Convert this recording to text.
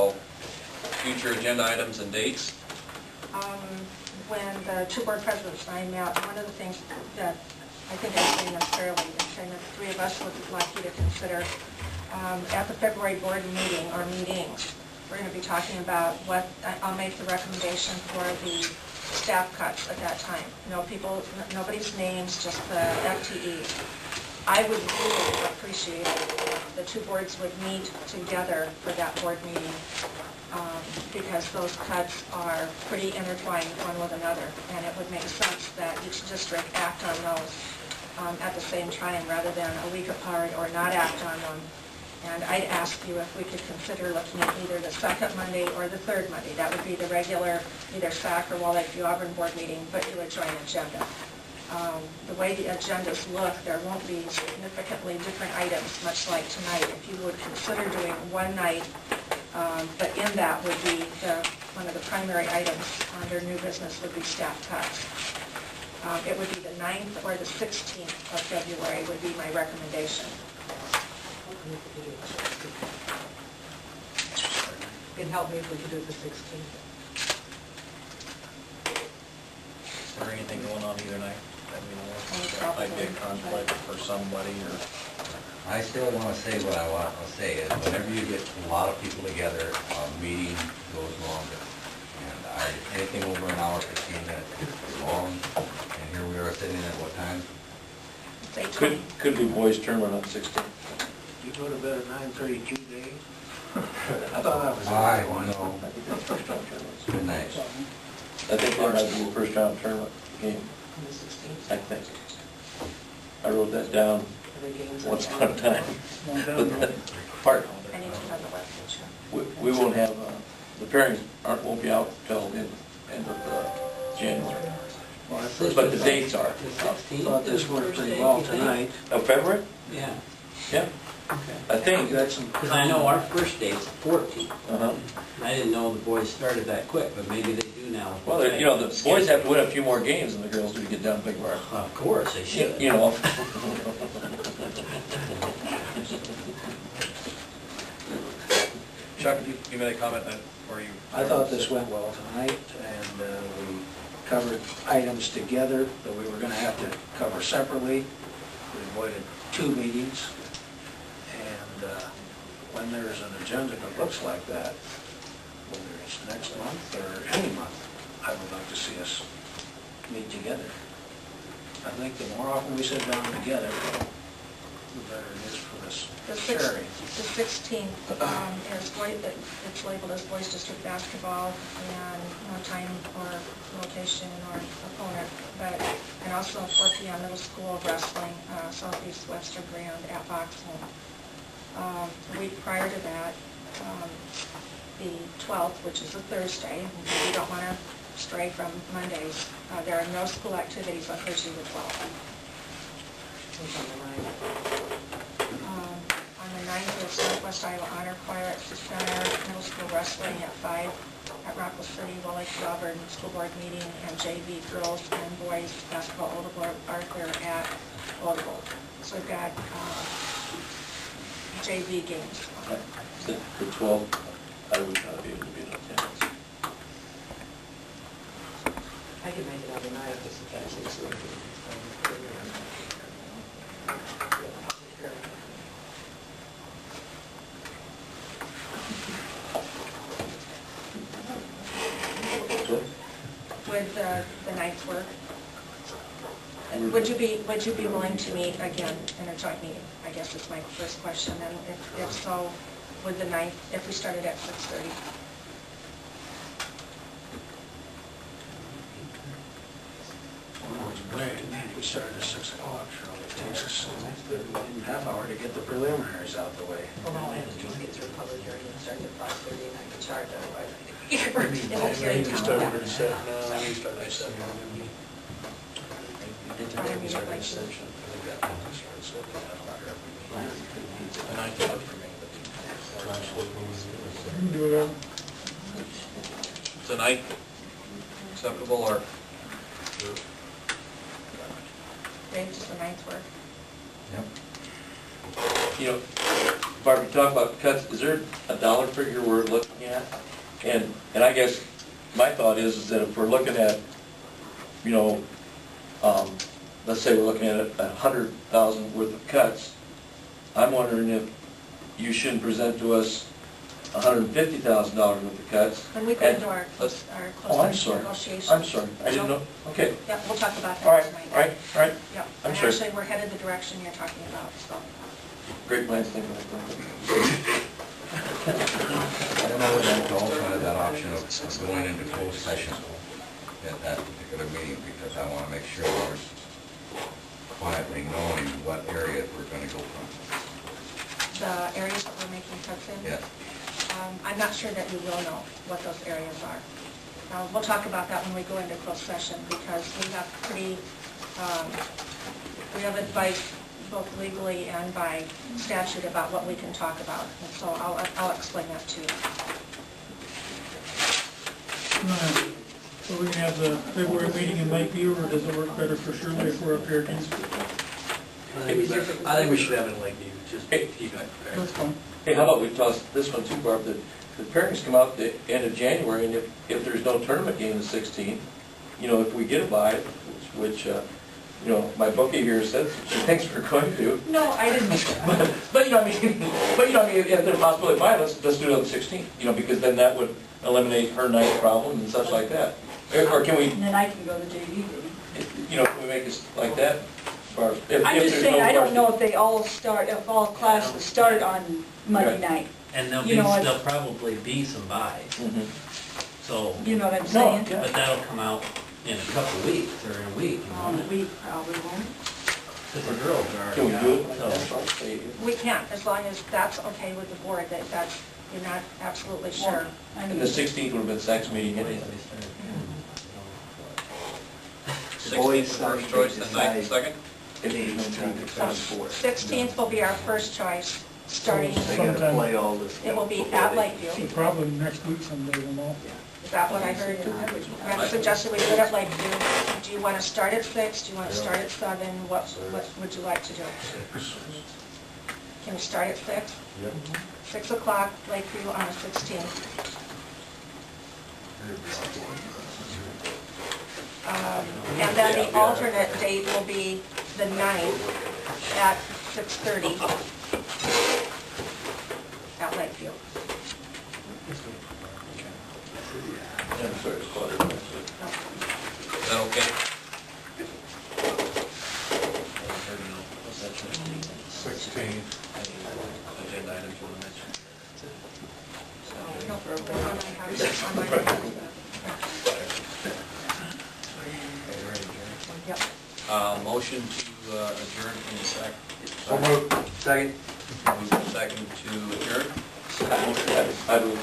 So, future agenda items and dates? When the two board presidents and I met, one of the things that I think I'm saying this fairly, and saying that the three of us would like you to consider, at the February board meeting, or meetings, we're going to be talking about what, I'll make the recommendation for the staff cuts at that time. No people, nobody's names, just the FTEs. I would really appreciate it if the two boards would meet together for that board meeting, because those cuts are pretty intertwined one with another, and it would make sense that each district act on those at the same time, rather than a week apart or not act on them. And I'd ask you if we could consider looking at either the second Monday or the third Monday. That would be the regular, either SAC or Wall Lakeview Auburn board meeting, but do a joint agenda. The way the agendas look, there won't be significantly different items, much like tonight. If you would consider doing one night, but in that would be one of the primary items under new business would be staff cuts. It would be the 9th or the 16th of February would be my recommendation. It'd help me if we could do it the 16th. Is there anything going on either night? That might be a conflict for somebody, or... I still want to say what I want to say is whenever you get a lot of people together, a meeting goes longer. And anything over an hour, 15 minutes is long. And here we are sitting at what time? Say 20. Could be boys tournament on 16th. You go to bed at 9:30 Tuesday? I thought that was. I know. I think that's first round tournaments. Good night. I think there might be a first round tournament game, On the 16th. I think. I wrote that down Every game's once on upon a time. But that part, I need to have the webpage. we won't have, the pairings won't be out till the end of January. But the dates are. I thought this worked pretty well tonight. Oh, February? Yeah, Yeah, I think. Got some. because I know our first date's the 14th. Uh-huh. I didn't know the boys started that quick, but maybe they do now. Well, the boys have to win a few more games than the girls do to get down to Big Bar. Of course, they should. You know. Chuck, you made a comment or you... I thought this went well tonight, and we covered items together that we were going to have to cover separately. We avoided 2 meetings, and when there's an agenda that looks like that, whether it's next month or any month, I would like to see us meet together. I think the more often we sit down together, the better it is for us The sharing. 16th it's labeled as Boys District Basketball, and no time or location or opponent, and also 4 p.m. Middle School Wrestling, Southeast Webster Grand at Boxwood. The week prior to that, the 12th, which is a Thursday, we don't want to stray from Mondays. There are no school activities on Thursday the 12th. On the 9th, it's Northwest Iowa Honor Choir at Center, Middle School Wrestling at 5 at Rockwell City, Wall Lakeview Auburn School Board meeting, and JV girls and boys basketball Oldeboard Arthur at Oldeboard. So we've got JV games. The 12th, I would not be able to be in attendance. I could make it other night. Would the 9th work? And would you be willing to meet again in a joint meeting? I guess is my first question. And if so, would the 9th, if we started at 6:30? We started at 6 o'clock, Shirley. It takes us a half hour to get the preliminaries out the way. Well, all I have to do is get through a public hearing and start at 5:30, and I can charge otherwise. It'll carry time. We started at 7. Tonight, acceptable, or... Dave, does the 9th work? Yep. You know, Barb, you talk about cuts, is there a dollar figure we're looking at? And I guess my thought is that if we're looking at, you know, let's say we're looking at $100,000 worth of cuts, I'm wondering if you shouldn't present to us $150,000 worth of cuts. When we go into our Oh, closed I'm session sorry. negotiations. I'm sorry, I didn't know, okay. Yeah, we'll talk about that All right, tonight. all right, all right. Yeah, I'm and sorry. actually, we're headed the direction you're talking about, so. Great minds think alike. And I would like to also have that option of going into closed session at that particular meeting, because I want to make sure we're quietly knowing what areas we're going to go from. The areas that we're making cuts in? Yes. I'm not sure that you will know what those areas are. We'll talk about that when we go into closed session, because we have we have advice both legally and by statute about what we can talk about, and so I'll explain that to you. So we can have the February meeting in Lakeview, or does it work better for Shirley if we're up here again? I think we should have it in Lakeview, just Hey. keep it. That's fine. Hey, how about we toss this one too, Barb, that the pairings come out the end of January, and if there's no tournament game the 16th, you know, if we get a bye, which you know, my bookie here said she thinks we're going to. No, I didn't. But you know, I mean, if there's a possibility of bye, let's do it on the 16th, you know, because then that would eliminate her night problem and such like that. Or can we, And then I can go to JV meeting. you know, can we make this like that? Barb? If I'm just there's saying, no I don't know varsity- if they all start, if all classes start on Monday Right. night. And You know, I- there'll probably be some buys, Mhm. so, You know what I'm No, saying? yeah. but that'll come out in a couple of weeks, or in a week, We probably won't. because the girls are Can we do it? already That's out, right. We can't, as long as that's okay with the board, that's, you're not absolutely sure. I And mean, the 16th would have been Sachs meeting so. anyway. Boys, First choice, and ninth, second? 16th will be our first choice, starting, They gotta play all this. it will be at Lakeview. So probably next week someday we'll know. Is that what I heard? I suggested we do it at Lakeview. Do you want to start at 6? Do you want to start at 7? What would you like to do? Can we start at 6? 6 o'clock, Lakeview on the 16th. And then the alternate date will be the 9th at 6:30 at Lakeview. I'm sorry, it's cluttered. Is that okay? 16. Agenda items you want to mention? No, on my Yep. Motion to adjourn in a second. Second. Move in second to adjourn. I move.